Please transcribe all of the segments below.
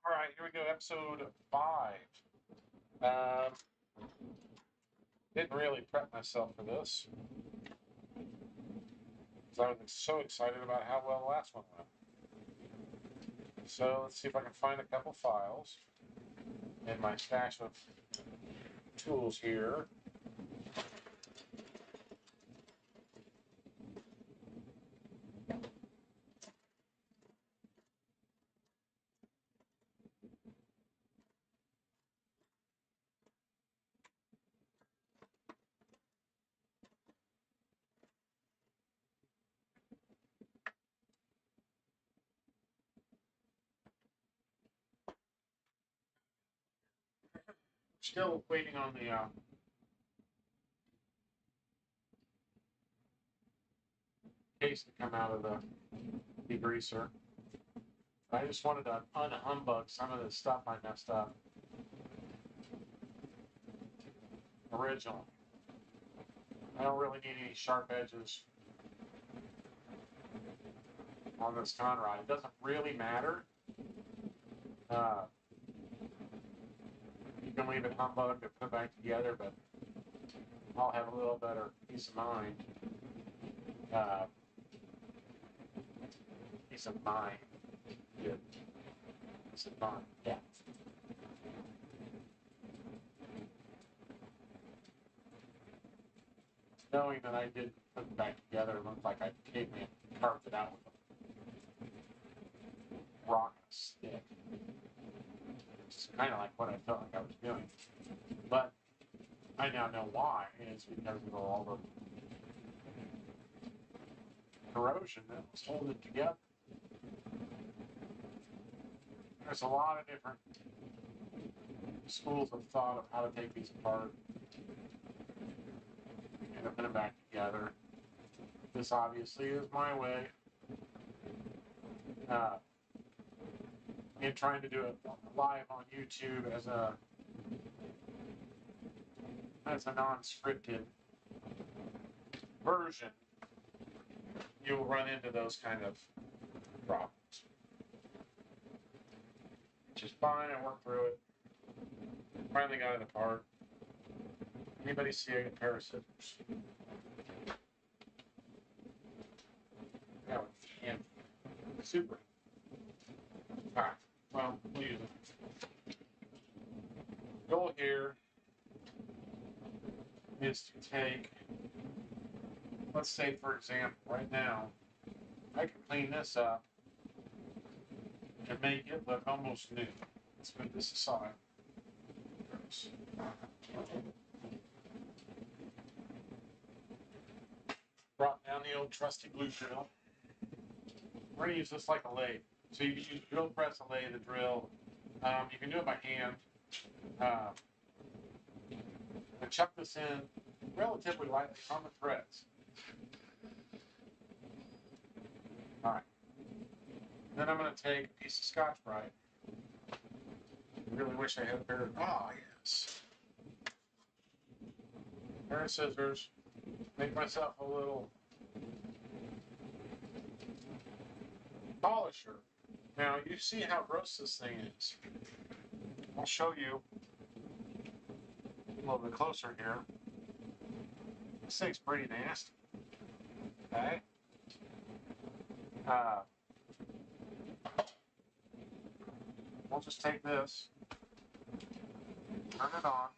All right, here we go, episode 5. Um, didn't really prep myself for this because I was so excited about how well the last one went. So let's see if I can find a couple files in my stash of tools here. Still waiting on the case to come out of the degreaser. I just wanted to unhumbug some of the stuff I messed up originally. I don't really need any sharp edges on this con rod. It doesn't really matter. You can leave it humbugged and put it back together, but I'll have a little better peace of mind. Peace of mind. Good. Peace of mind. Yeah. Knowing that I did put it back together, it looked like I caveman carved it out with a rock and a stick. It's kind of like what I felt like I was doing. But I now know why, and it's because of all the corrosion that was holding it together. There's a lot of different schools of thought of how to take these apart and put them back together. This obviously is my way. And trying to do it live on YouTube as a non-scripted version, you'll run into those kind of problems. Which is fine. I worked through it. Finally got it apart. Anybody see a pair of scissors? Yeah, and super. All right. Well, we'll use it. Goal here is to take, let's say, for example, right now, I can clean this up and make it look almost new. Let's put this aside. Brought down the old trusty glue drill. We're going to use this like a lathe. So you can use drill press, a lathe, a drill. You can do it by hand. And chuck this in relatively lightly on the threads. All right. Then I'm going to take a piece of Scotch-Brite. I really wish I had a pair of, yes. A pair of scissors. Make myself a little polisher. Now, you see how gross this thing is. I'll show you a little bit closer here. This thing's pretty nasty. Okay? We'll just take this, turn it on.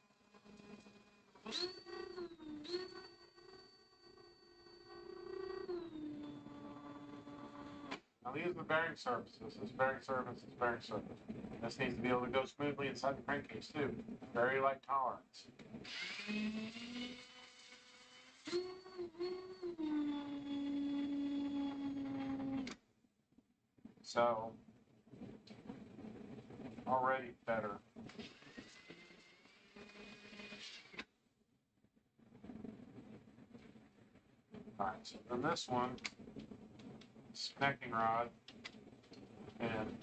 Now these are the bearing surfaces. This bearing surface, this bearing surface. This needs to be able to go smoothly inside the crankcase too. Very light tolerance. So, already better. Alright, so then this one, connecting rod, and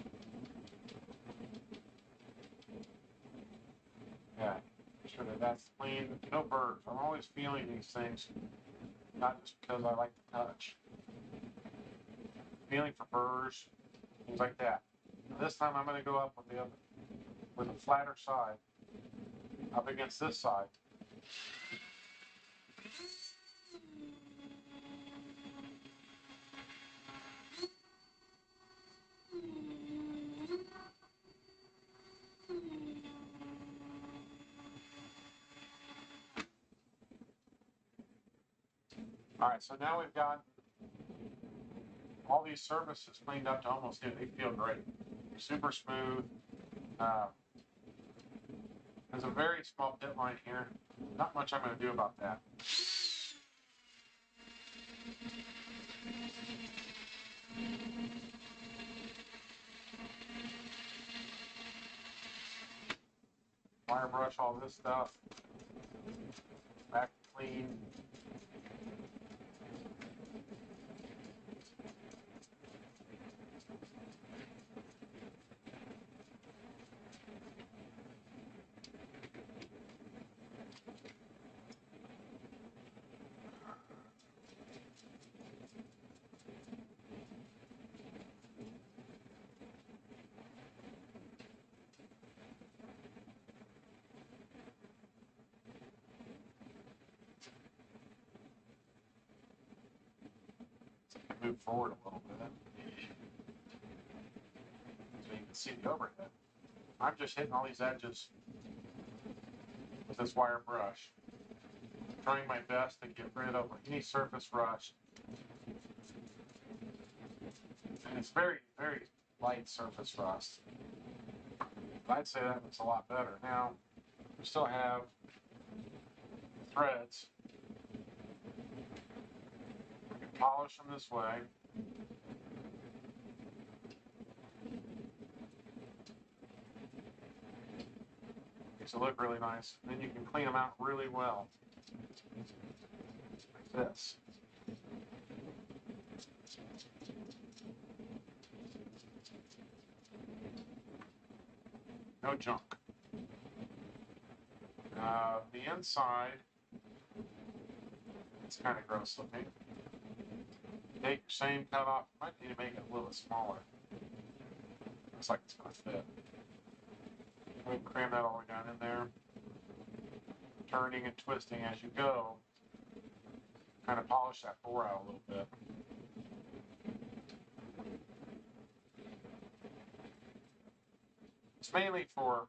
yeah, sure that's clean. No burrs. I'm always feeling these things, not just because I like to touch. Feeling for burrs, things like that. this time I'm going to go up with a flatter side, up against this side. All right, so now we've got all these surfaces cleaned up to almost new. They feel great. Super smooth. There's a very small pit line here. Not much I'm going to do about that. Wire brush all this stuff. Back clean. Move forward a little bit so you can see the overhead. I'm just hitting all these edges with this wire brush, trying my best to get rid of any surface rust. And it's very, very light surface rust. I'd say that looks a lot better. Now, we still have threads. We can polish them this way. Makes it look really nice. Then you can clean them out really well. Like this. No junk. The inside, it's kind of gross looking. Take your same cut off. Might need to make it a little smaller. Looks like it's going to fit. Go ahead and cram that all the way down in there. Turning and twisting as you go. Kind of polish that bore out a little bit. It's mainly for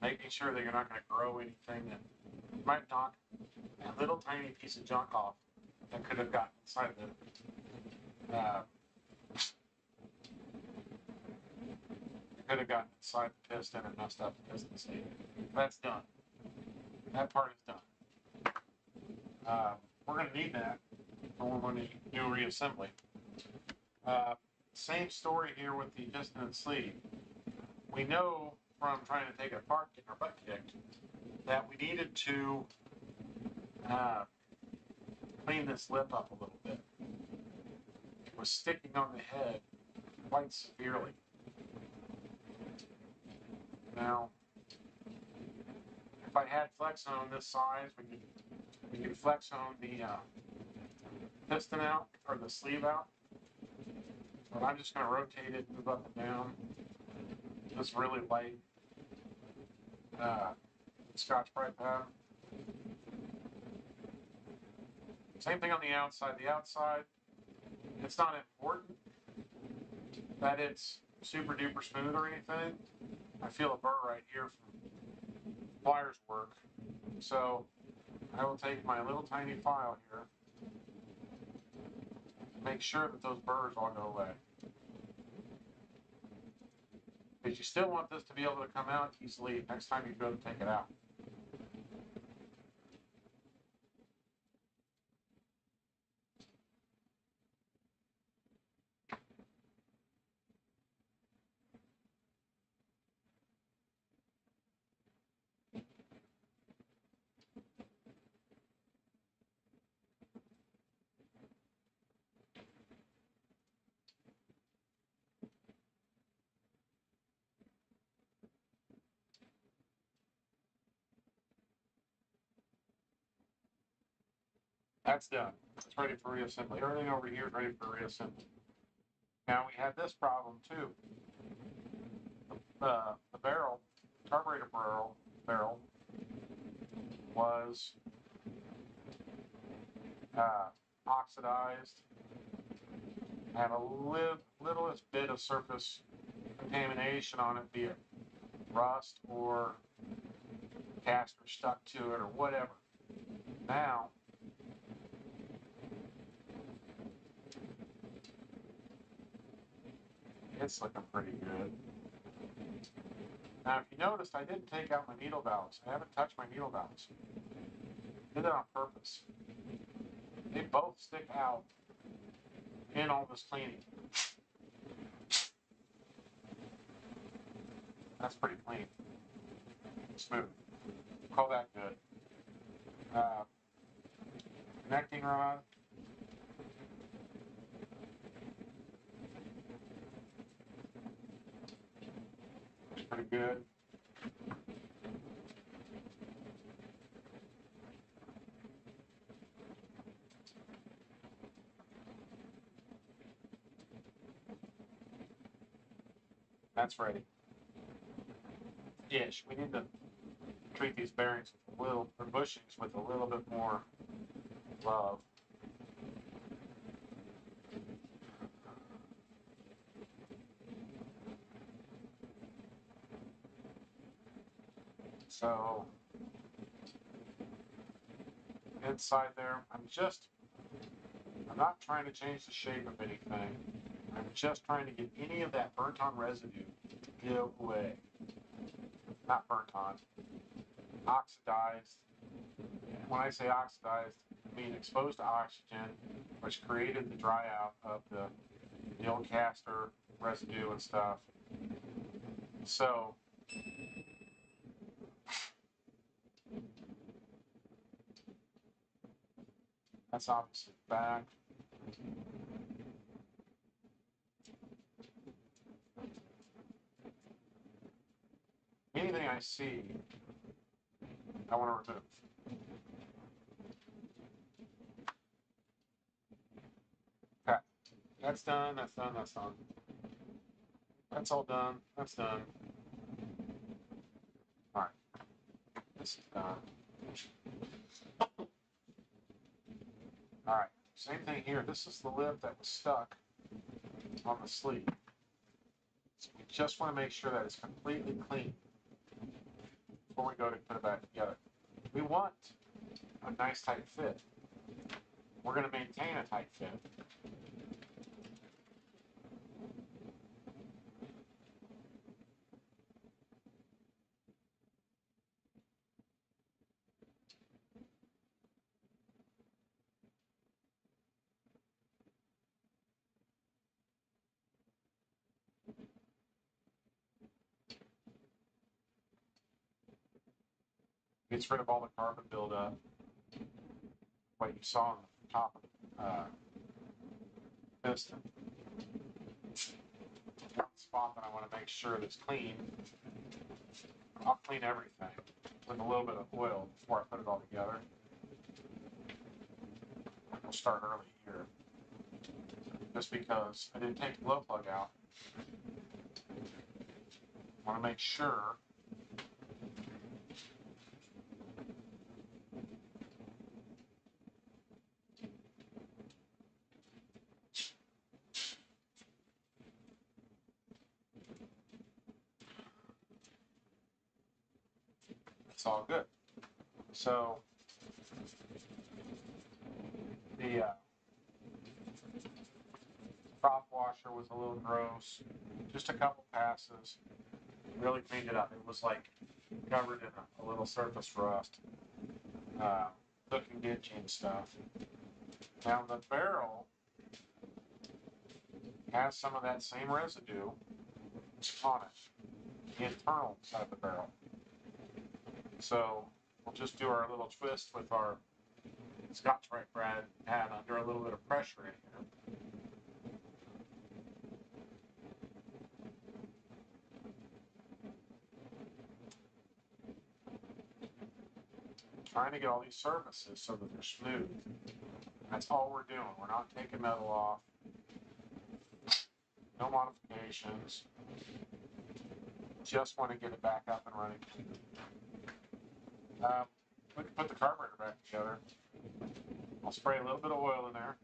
making sure that you're not going to grow anything that might knock a little tiny piece of junk off that could have gotten inside the piston and messed up the piston sleeve. That's done. That part is done. We're going to need that when we're going to do reassembly. Same story here with the piston and sleeve. We know from trying to take it apart, getting our butt kicked, that we needed to clean this lip up a little bit. It was sticking on the head quite severely. Now, if I had flex on this size, we could flex on the piston out or the sleeve out. But I'm just going to rotate it, move up and down. This really light Scotch-Brite pad. Same thing on the outside. The outside, it's not important that it's super duper smooth or anything. I feel a burr right here from pliers work. So I will take my little tiny file here, make sure that those burrs all go away. Because you still want this to be able to come out easily next time you go to take it out. That's done. It's ready for reassembly. Everything over here is ready for reassembly. Now we had this problem too. The barrel, carburetor barrel was oxidized, had a littlest bit of surface contamination on it, be it rust or caster stuck to it or whatever. Now, it's looking pretty good. Now, if you noticed, I didn't take out my needle valves. I haven't touched my needle valves. I did that on purpose. They both stick out in all this cleaning. That's pretty clean. Smooth. Call that good. Connecting rod. Pretty good. That's ready. Ish. We need to treat these bearings with a little, or bushings with a little bit more love. So inside there, I'm not trying to change the shape of anything. I'm just trying to get any of that burnt on residue to go away. Not burnt on, oxidized. When I say oxidized, I mean exposed to oxygen, which created the dry out of the old caster residue and stuff. So that's obviously back. Anything I see, I want to remove. Okay, that's done, that's done, that's done. That's all done, that's done. All right, this is done. All right, same thing here. This is the lip that was stuck on the sleeve. So we just want to make sure that it's completely clean before we go to put it back together. We want a nice tight fit. We're going to maintain a tight fit. Gets rid of all the carbon buildup. What you saw on the top of the piston. One spot that I want to make sure that's clean. I'll clean everything with a little bit of oil before I put it all together. We'll start early here. Just because I didn't take the glow plug out. I want to make sure it's all good. So the prop washer was a little gross. Just a couple passes, really cleaned it up. It was like covered in a little surface rust, cooking ditch and stuff. Now the barrel has some of that same residue on it, the internal side of the barrel. So we'll just do our little twist with our Scotch-Brite pad under a little bit of pressure in here. Trying to get all these surfaces so that they're smooth. That's all we're doing. We're not taking metal off. no modifications. Just want to get it back up and running. We can put the carburetor back together. I'll spray a little bit of oil in there.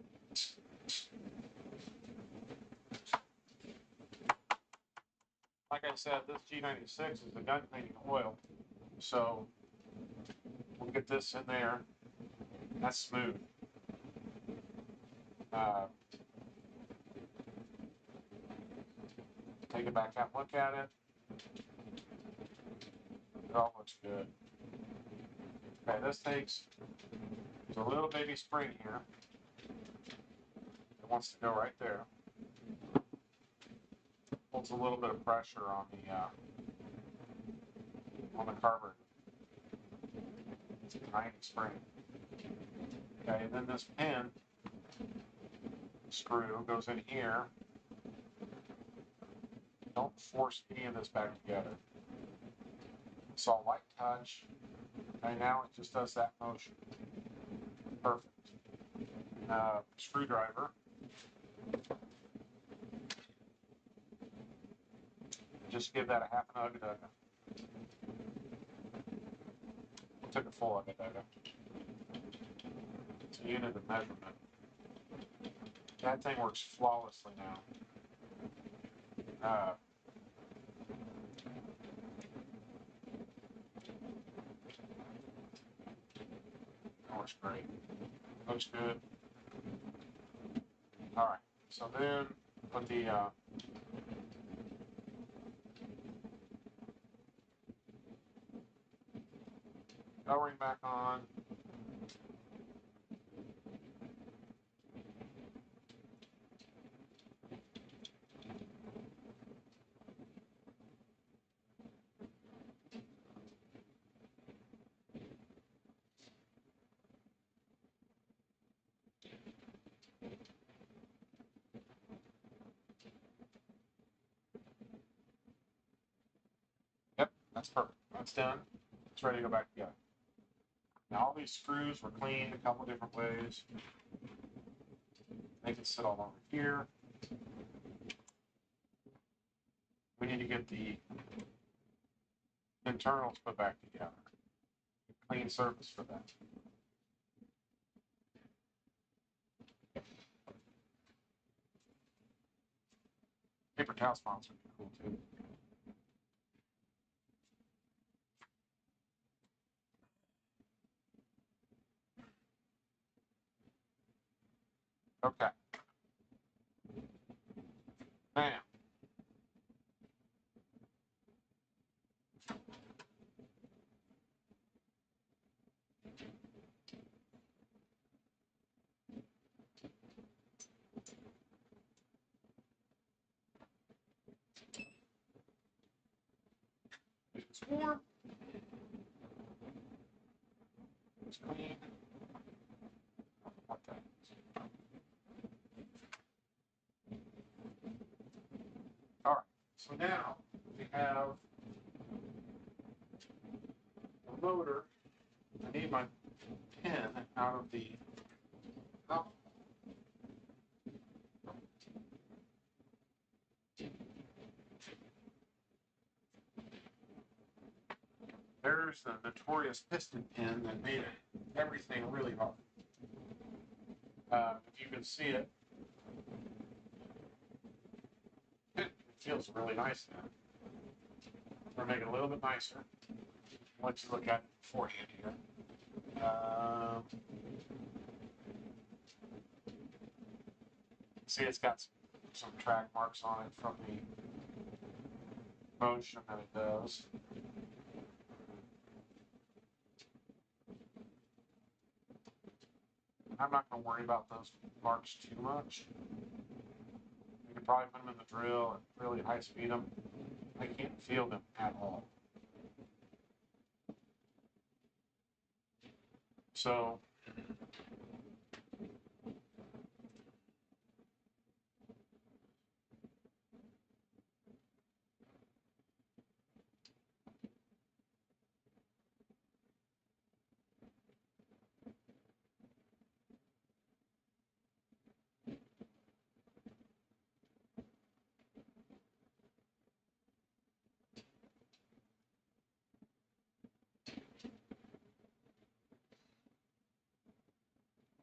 Like I said, this G96 is the gun cleaning oil. So we'll get this in there. That's smooth. Take it back out and look at it. It all looks good. Okay, this takes, there's a little baby spring here. It wants to go right there. Holds a little bit of pressure on the carburetor. It's a tiny spring. Okay, and then this pin screw goes in here. Don't force any of this back together. It's all light touch. Okay, now it just does that motion. Perfect. Screwdriver. Just give that a half an ugga-dugga. Took a full ugga-dugga. It's a unit of measurement. That thing works flawlessly now. That works great. Looks good. Alright, so then put the O-ring back on. Yep, that's perfect. That's done. It's ready to go back together. Now all these screws were cleaned a couple different ways. They can sit all over here. We need to get the internals put back together. Clean surface for that. Paper towel spots would be cool too. Okay. Now, it's warm. It's clean. Okay. All right. So now we have the motor. I need my pin out of the alcohol. There's the notorious piston pin that made everything really hard. If you can see it, it feels really nice now. We're making it a little bit nicer. I'll let you look at it beforehand here. See, it's got some track marks on it from the motion that it does. I'm not going to worry about those marks too much. You can probably put them in the drill and really high speed them. I can't feel them at all. So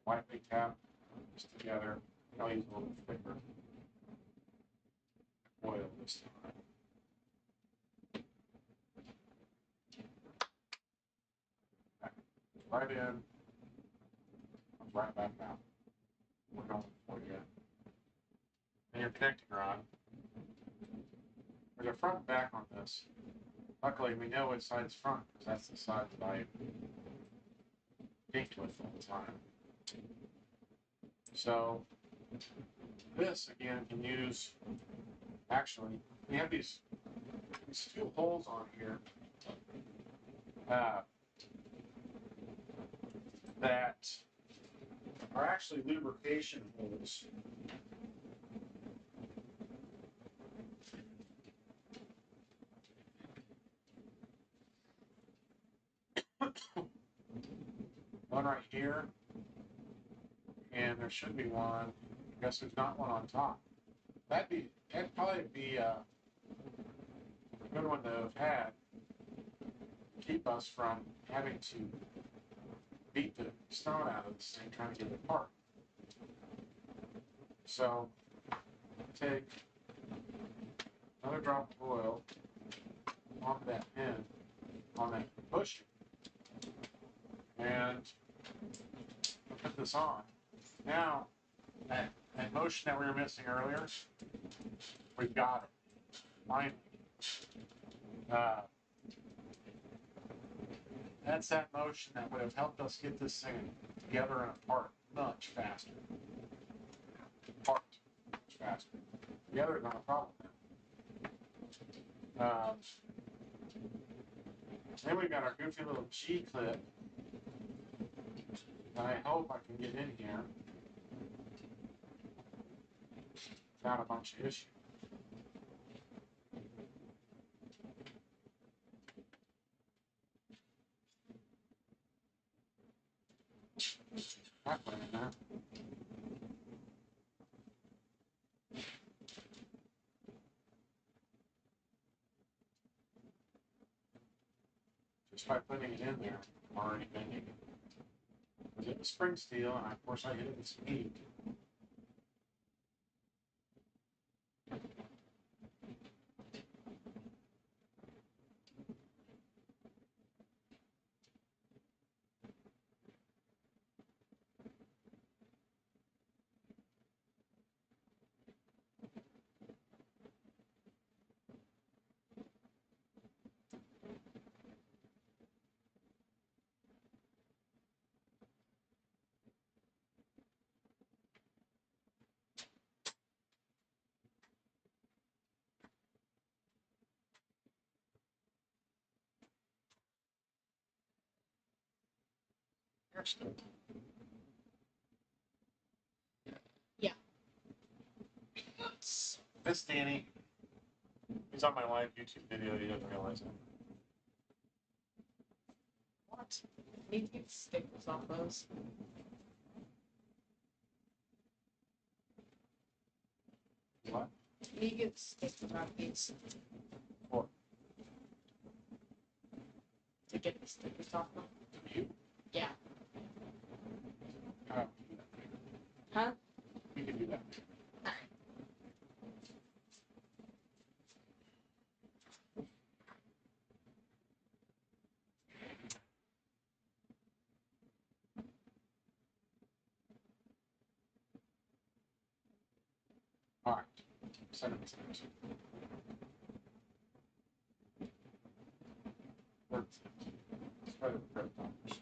lightly tap this together. I'll use a little thicker oil this time. Right in, right back out. We're going for you. And your connecting rod. There's a front and back on this. Luckily, we know which side's front because that's the side that I inked with all the time. So this again can use. Actually, we have these two holes on here that are actually lubrication holes. One right here, and there should be one. I guess there's not one on top. That'd probably be a good one to have had. Keep us from having to beat the stone out of this thing trying to get it apart. So take another drop of oil on that pin, on that bushing, and put this on. Now, that motion that we were missing earlier, we've got it. Finally. That's that motion that would have helped us get this thing together and apart much faster. Apart much faster. Together is not a problem. Then we've got our goofy little G clip that I hope I can get in here without a bunch of issues. That went in there. Just by putting it in there, I'm already bending it. Because it was spring steel, and of course I hit it with some heat. You're still. Yeah. This Danny, he's on my live YouTube video, he doesn't realize it. What? I need to get stickers off those. What? I need to get stickers off these. What? To get the stickers off them. You? Yeah. Oh, Huh? you can do that. Alright. All right. Send it to me. Let's try to prep numbers.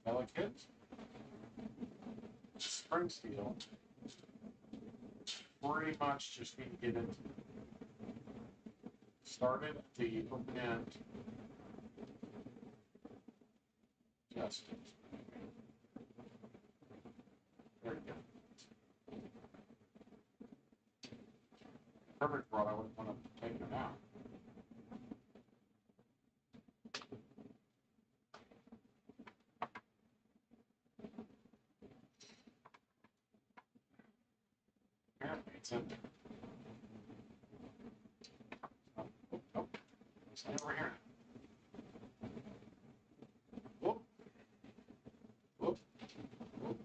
Delicate. Spring steel. Pretty much just need to get it started at the open end. Just there you go. Perfect rod, I wouldn't want to take it out. It's in there. Oh, oh, oh. It's over here. Whoop. Whoop. Whoop.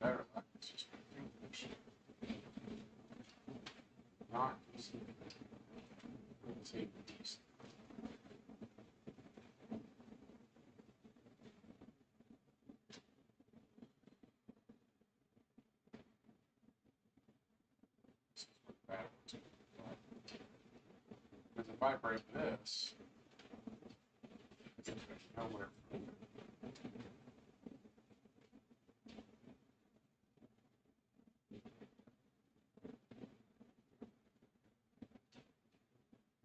Better luck. It's just my fingers. Not easy. Let's see. Because if I break this, there's nowhere.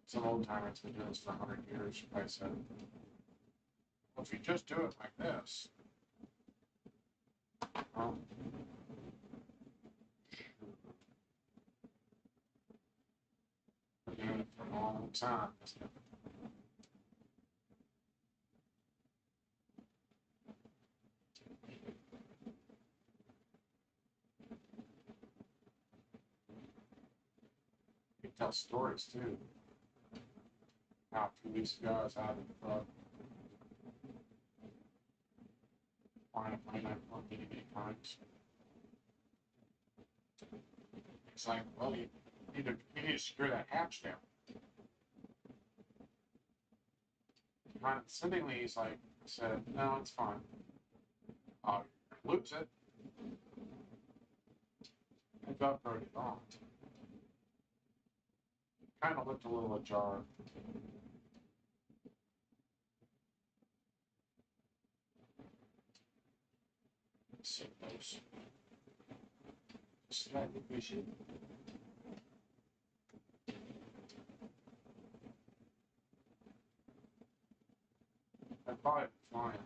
Some old timer that's been doing this for 100 years probably said, well, if you just do it like this, well, been doing it for a long time. You tell stories too. Now, 2 weeks ago, I was out in the club. Flying a plane I've flown many times. It's like, well, you need to secure that hatch down. Condescendingly, he's like, said, no, it's fine. You're gonna lose it. I velcroed it on. Kind of looked a little ajar. So close. Slightly vision. I'd probably be flying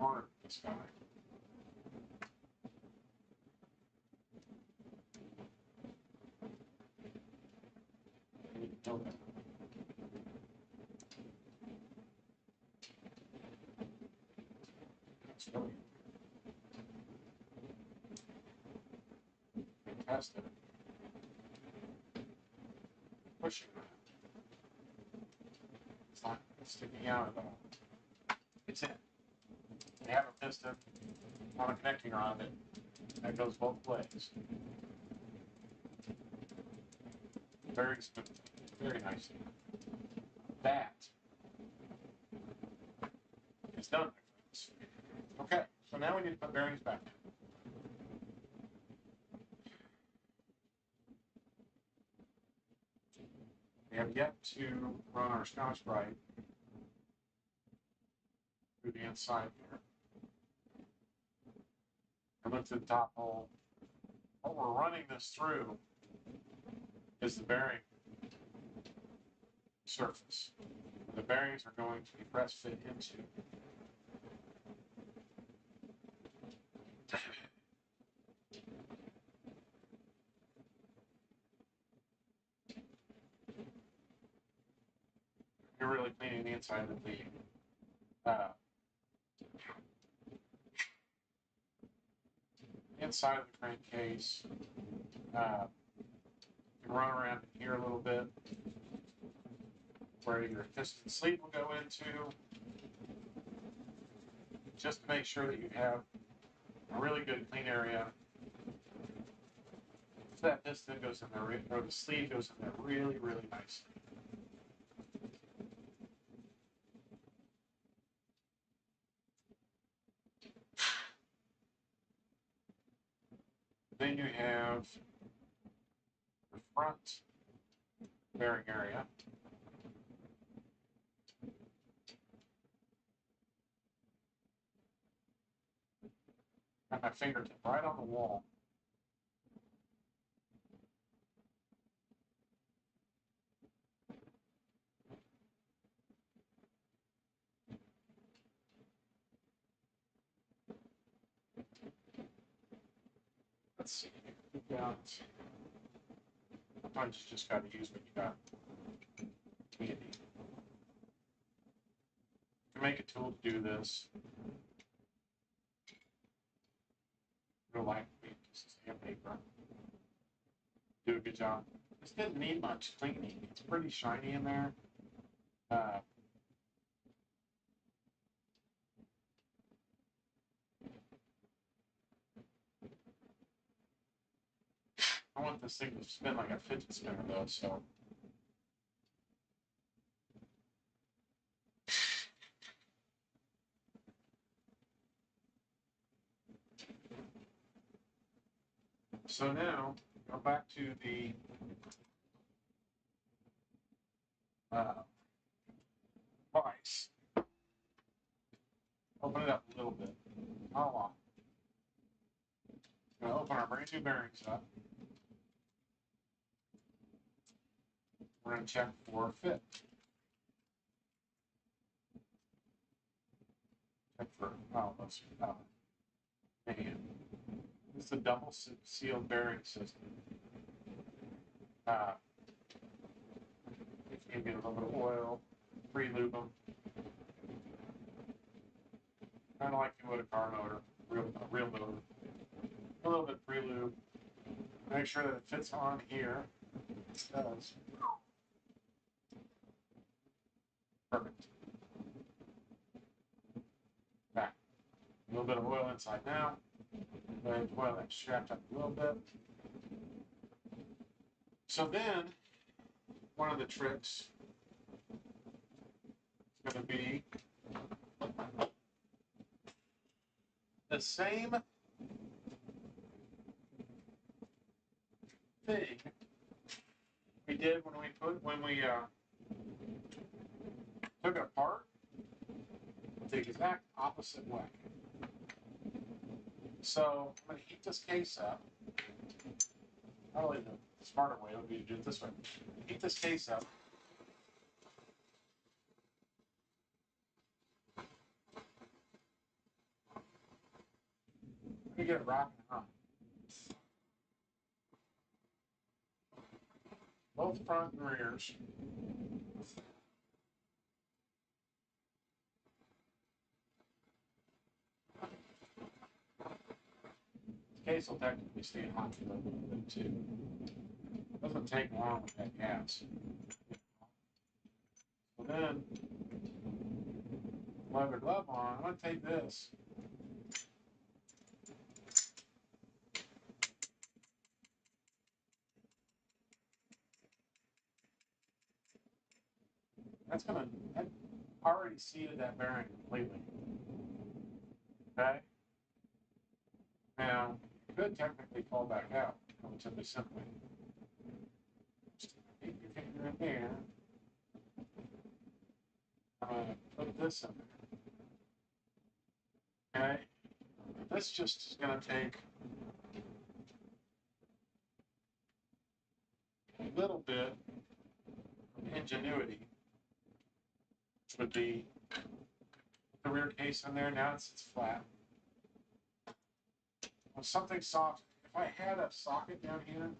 harder than this guy. I didn't know that. That's really fantastic. Pushing that. It's not sticking out at all. It's in. They have a piston on a connecting rod that goes both ways. Very smooth, very nice. That is done, my friends. Okay, so now we need to put bearings back in. We have yet to run our Scotch-Brite through the inside here. I looked at the top hole. What we're running this through is the bearing surface. The bearings are going to be press fit into. You're really cleaning the inside of the inside of the crankcase. You can run around in here a little bit where your piston sleeve will go into, just to make sure that you have a really good clean area. So that piston goes in there, or the sleeve goes in there really, really nicely. Then you have the front bearing area. Got my fingertip right on the wall. Let's see. We've got. Sometimes you just got to use what you got. Handy. can make a tool to do this. Real life sandpaper. Do a good job. This didn't need much cleaning. It's pretty shiny in there. I want this thing to spin like a fidget spinner though, so. So now, go back to the vise. Open it up a little bit. Not a lot. We're going to open our brand new bearings up. We're going to check for fit. Check for, man. It's a double sealed bearing system. If you can get a little bit of oil, pre-lube them. Kind of like you would a car motor, a real motor. A little bit of pre-lube. Make sure that it fits on here. It does. Perfect. Back. A little bit of oil inside now. Go ahead and oil that shaft up a little bit. So then, one of the tricks is going to be the same thing we did when we took it apart, the exact opposite way. So I'm going to heat this case up. Probably the smarter way would be to do it this way. Heat this case up. Let me get it rocking on. Both front and rears. The case will technically stay hot for a little bit too. It doesn't take long with that gas. So then, leather glove on. I'm going to take this. That's going to, I already seated that bearing completely. Okay? Now, you could technically fall back out relatively simply. Just keep your finger in there. I'm going to put this in there. Okay? This just is going to take a little bit of ingenuity, which would be the rear case in there. Now it sits flat. With something soft, if I had a socket down here,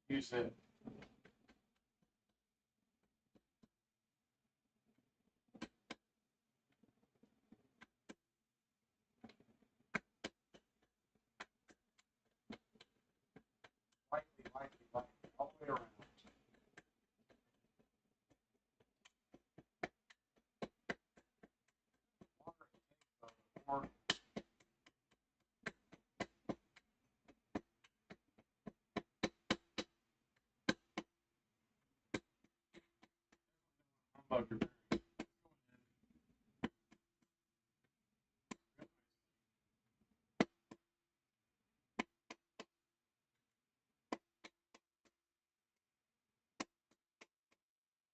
use it. Lightly, all the way around. More humbug your bearing.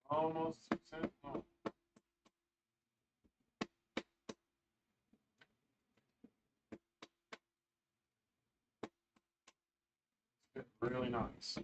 Almost sent home. It's really nice.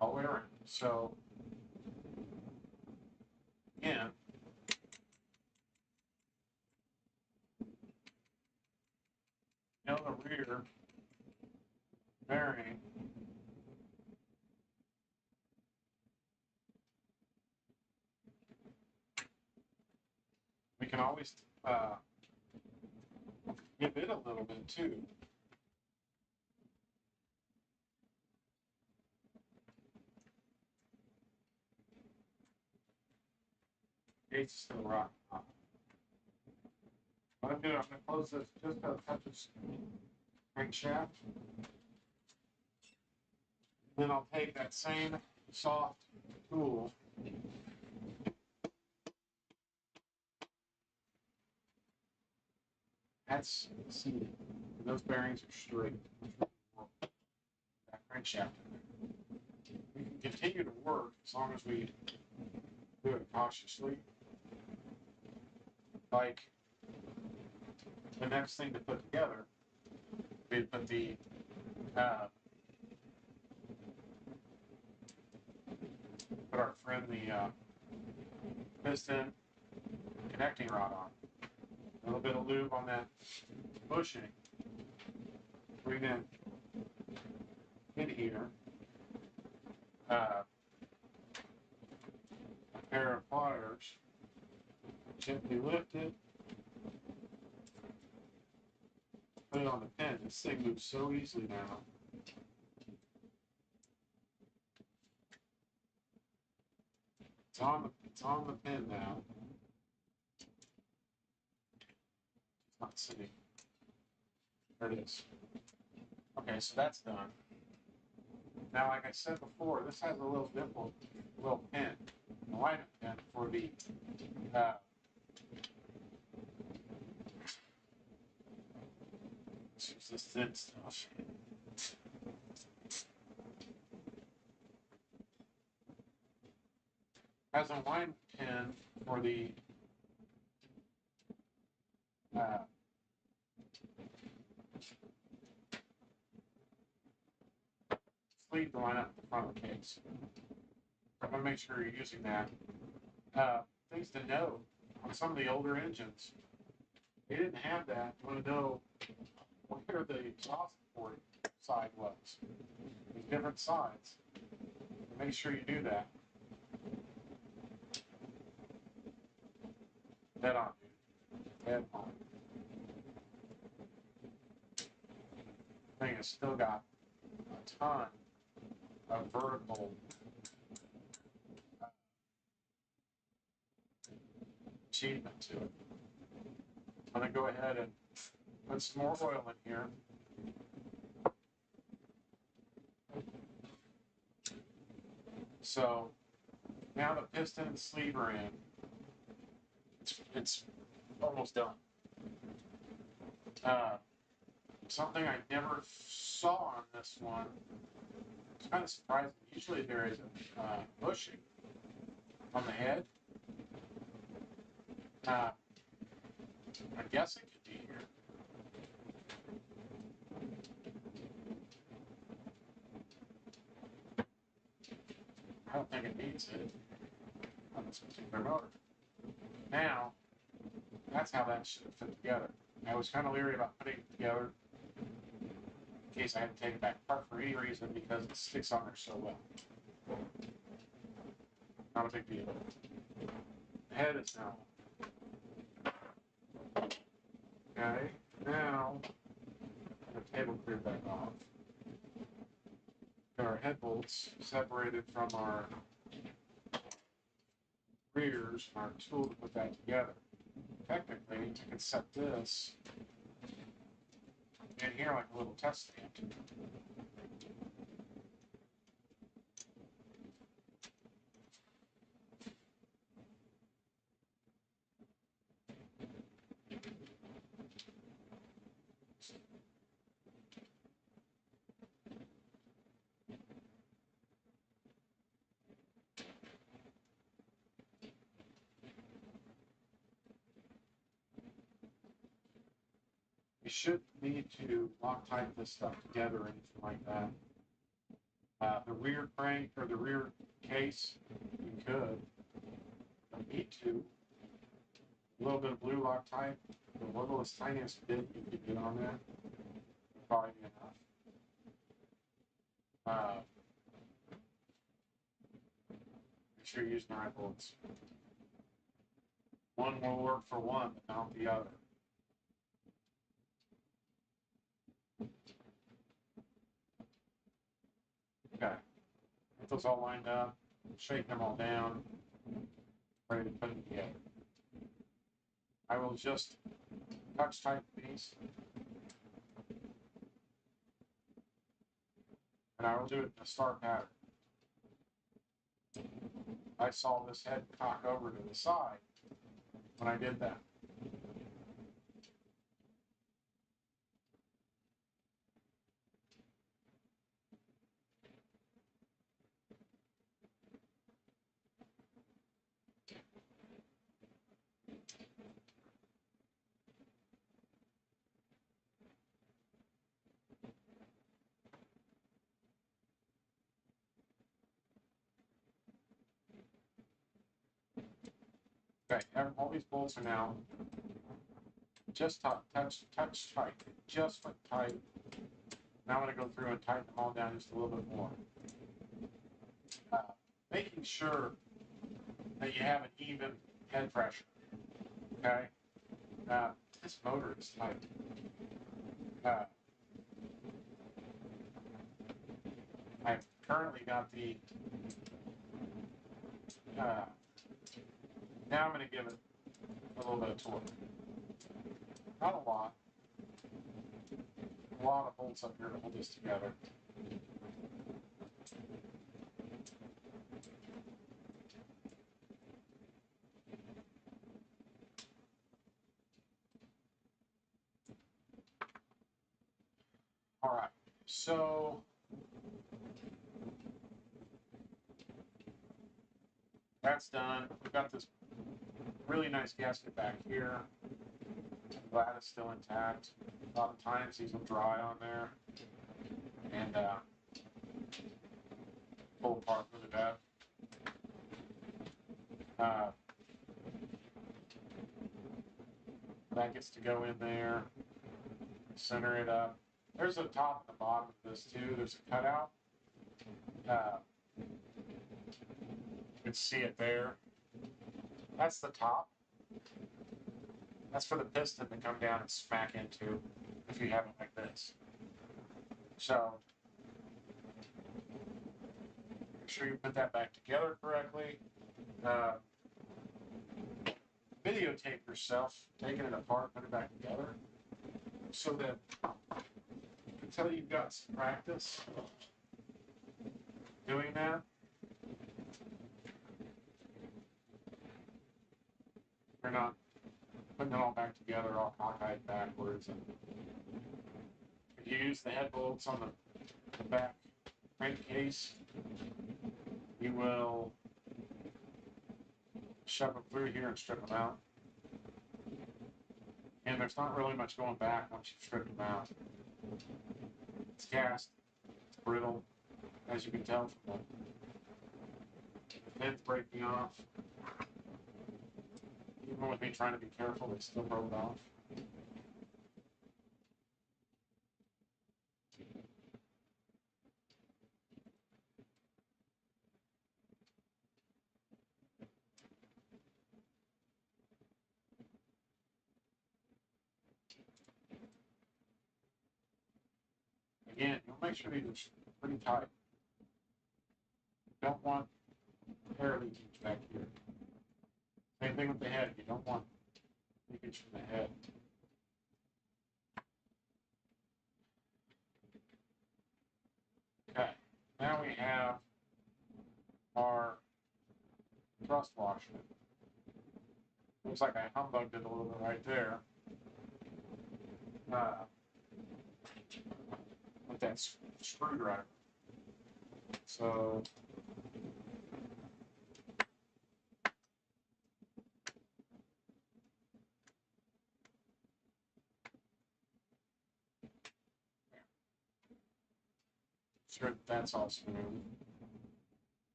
all the way around. So, again, the rear bearing we can always give it a little bit too. Gate's still rocking. What I'm doing, I'm going to close this just a touch of crankshaft. Then I'll take that same soft tool. That's seated. Those bearings are straight. That crankshaft in there. We can continue to work as long as we do it cautiously. Like the next thing to put together, we put the put our friend the piston connecting rod on. A little bit of lube on that bushing. Bring in here. A pair of pliers. Gently lift it. Put it on the pin. This thing moves so easily now. It's on the pin now. It's not sitting. There it is. Okay, so that's done. Now, like I said before, this has a little dimple, little pin, an alignment pin for the let's use this thin stuff. Has an alignment pin for the sleeve to line up the front of the case. I'm going to make sure you're using that. Things to know on some of the older engines, they didn't have that. You want to know where the exhaust port side was. There's different sides. Make sure you do that. Dead on, dude. Dead on. Thing has still got a ton of vertical achievement to it. I'm going to go ahead and put some more oil in here. So now the piston and sleeve are in. It's almost done. Something I never saw on this one. It's kind of surprising. Usually there is a bushing on the head. I guess it could be here. I don't think it needs it on this particular motor. Now, that's how that should fit together. I was kind of leery about putting it together in case I had to take it back apart for any reason because it sticks on there so well. Not a big deal. The head is now. Okay, now the table cleared back off. Got our head bolts separated from our rears, our tool to put that together. Technically, I can set this in here like a little test stand. You shouldn't need to Loctite this stuff together or anything like that. The rear crank or the rear case, you could. Don't need to. A little bit of blue Loctite, the littlest tiniest bit you could get on there would probably be enough. Make sure you use 9 volts. One will work for one, but not the other. Okay, get those all lined up, shake them all down, ready to put it together. I will just touch tighten these, and I will do it in a star pattern. I saw this head cock over to the side when I did that. Okay, all these bolts are now just touch tight, just foot tight. Now I'm going to go through and tighten them all down just a little bit more. Making sure that you have an even head pressure. Okay? This motor is tight. I've currently got the. Now I'm going to give it a little bit of torque. Not a lot. A lot of bolts up here to hold this together. All right, so that's done. We've got this really nice gasket back here. I'm glad it's still intact. A lot of times these will dry on there and pull apart really bad. That gets to go in there, center it up. There's a top and a bottom of this too. There's a cutout. You can see it there. That's the top. That's for the piston to come down and smack into if you have it like this. So make sure you put that back together correctly. Videotape yourself taking it apart, put it back together, so that you can tell you've got some practice doing that. You're not putting it all back together, all cockeyed backwards. And if you use the head bolts on the back crankcase, you will shove them through here and strip them out. And there's not really much going back once you've stripped them out. It's cast, it's brittle, as you can tell from the pins breaking off. Even with me trying to be careful, they still broke off. Again, you'll make sure these are pretty tight. You don't want air leakage back here. Same thing with the head. You don't want leakage from the head. Okay, now we have our thrust washer. Looks like I humbugged it a little bit right there. With that screwdriver. So sure that's all smooth.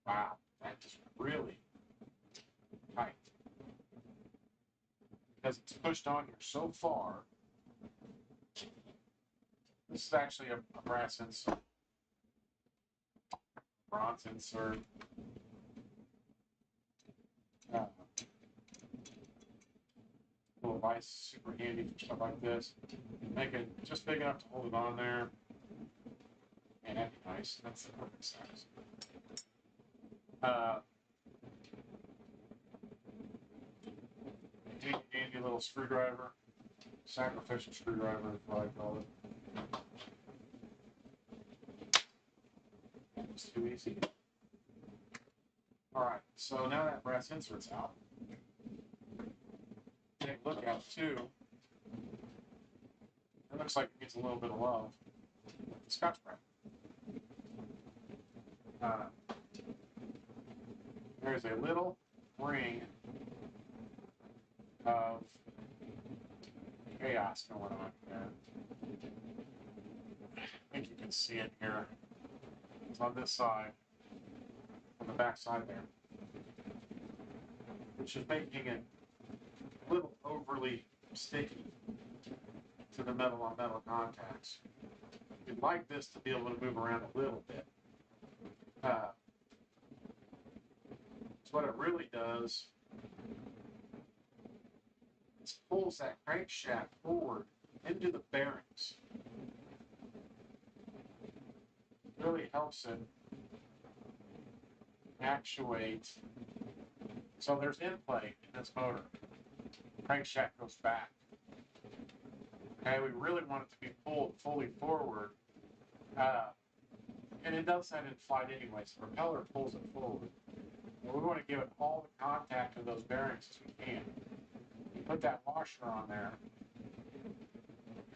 Wow, that is really tight. Because it's pushed on here so far. This is actually a brass insert. Bronze insert. Little vise, super handy for stuff like this. Make it just big enough to hold it on there. And that'd be nice. That's the perfect size. Handy little screwdriver. Sacrificial screwdriver is what I call it. It's too easy. Alright, so now that brass insert's out. Take a look at it too. It looks like it gets a little bit of love. Scotch Brite. There's a little ring of chaos going on here. I think you can see it here. It's on this side, on the back side there, which is making it a little overly sticky to the metal on metal contacts. You'd like this to be able to move around a little bit. So what it really does is pulls that crankshaft forward into the bearings. Really helps it actuate. So there's inplay in this motor. Crankshaft goes back. Okay, we really want it to be pulled fully forward. And it does that in flight anyway, so the propeller pulls it forward. And we want to give it all the contact of those bearings as we can. You put that washer on there.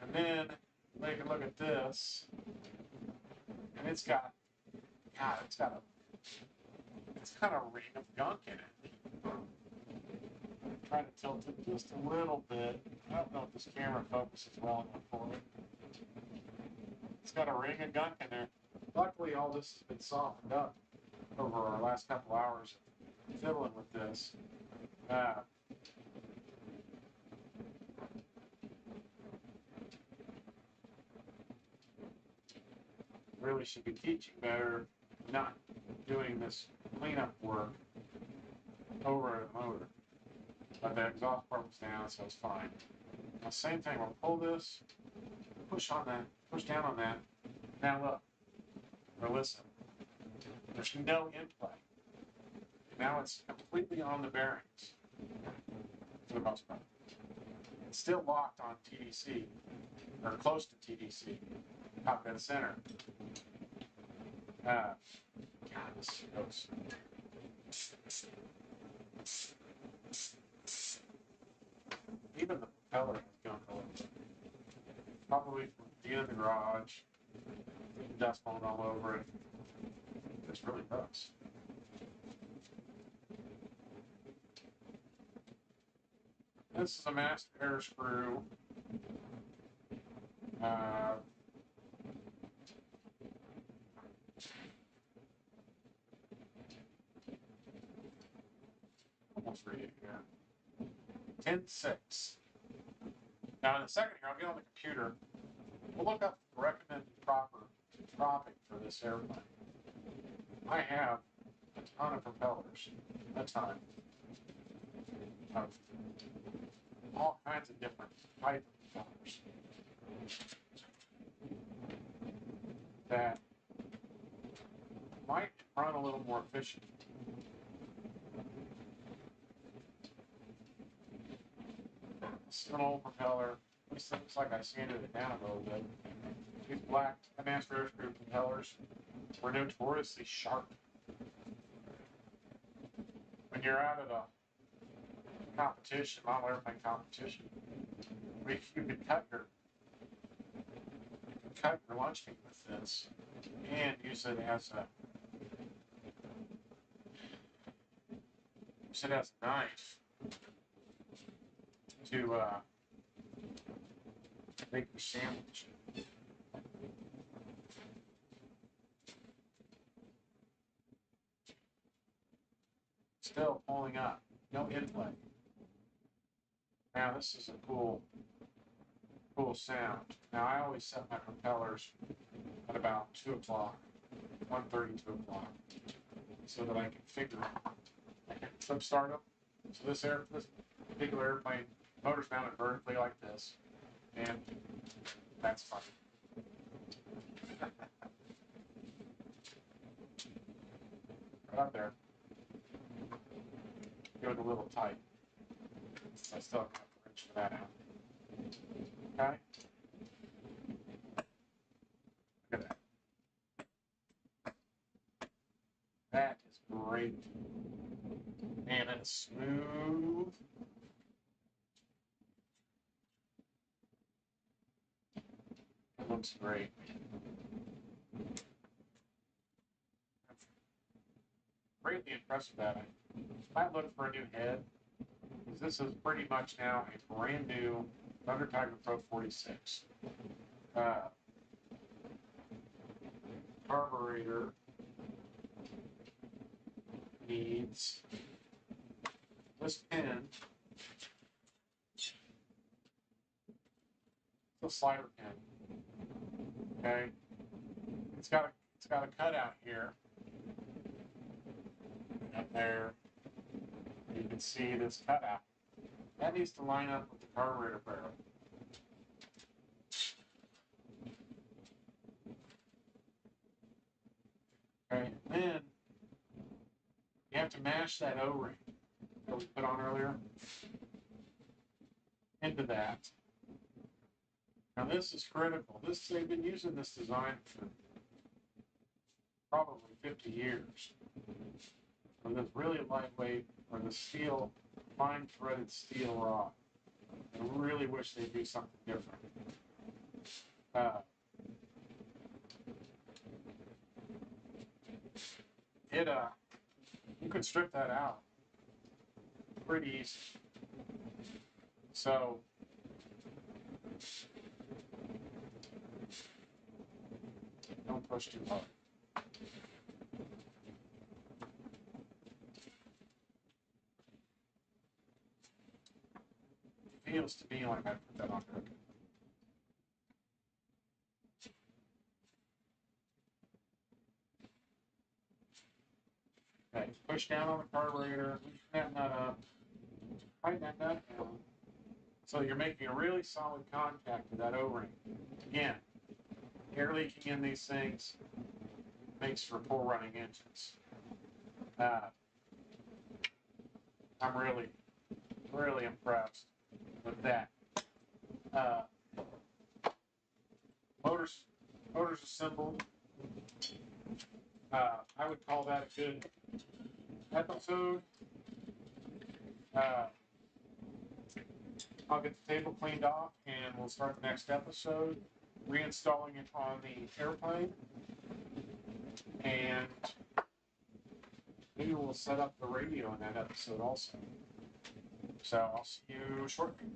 And then take a look at this. And it's got a ring of gunk in it. I'm trying to tilt it just a little bit. I don't know if this camera focuses well enough for it. It's got a ring of gunk in there. Luckily, all this has been softened up over our last couple hours of fiddling with this. Really should be teaching better, not doing this cleanup work over the motor. But the exhaust port was down, so it's fine. Now, same thing, we'll pull this, push down on that. Now look, or listen, there's no inplay. Now it's completely on the bearings, for the most part. It's still locked on TDC, or close to TDC, top dead center. God, this goes. Even the propeller has gone a little bit. Probably from being in the garage, dust blowing all over it. It's really nuts. This is a master air screw. Almost read it here. 10.6. Now in a second here, I'll get on the computer. We'll look up the recommended proper dropping for this airplane. I have a ton of propellers, a ton of all kinds of different type of propellers that might run a little more efficient. This is an old propeller. This looks like I sanded it down a little bit. These black master air screw propellers were notoriously sharp. When you're out at a competition, model airplane competition, you could cut your launch meat with this and use it as a knife to Make your sandwich. Still pulling up. No inlet. Now this is a cool sound. Now I always set my propellers at about 2 o'clock, 1:30, 2 o'clock, so that I can figure I can flip start them. So this particular airplane, motor's mounted vertically like this, and that's fun. Right up there. Going a little tight. I still have to wrench that out. Okay? Look at that. That is great. And it's smooth. It looks great. Greatly impressed with that. I might look for a new head, because this is pretty much now a brand new Thunder Tiger Pro 46. Carburetor needs this pin, the slider pin. Okay, it's got a cutout here, up there. You can see this cutout. That needs to line up with the carburetor barrel. Okay, and then you have to mash that O-ring that we put on earlier into that. Now this is critical. They've been using this design for probably 50 years. For this really lightweight, or the steel, fine threaded steel rod. I really wish they'd do something different. You could strip that out pretty easy. So don't push too hard. It feels to me like I put that on crooked. Okay, push down on the carburetor, loosen that nut up, tighten that nut down. So you're making a really solid contact with that O-ring. Again, air leaking in these things makes for poor running engines. I'm really impressed with that. Motors assembled. I would call that a good episode. I'll get the table cleaned off and we'll start the next episode, reinstalling it on the airplane, and maybe we'll set up the radio in that episode also. So I'll see you shortly.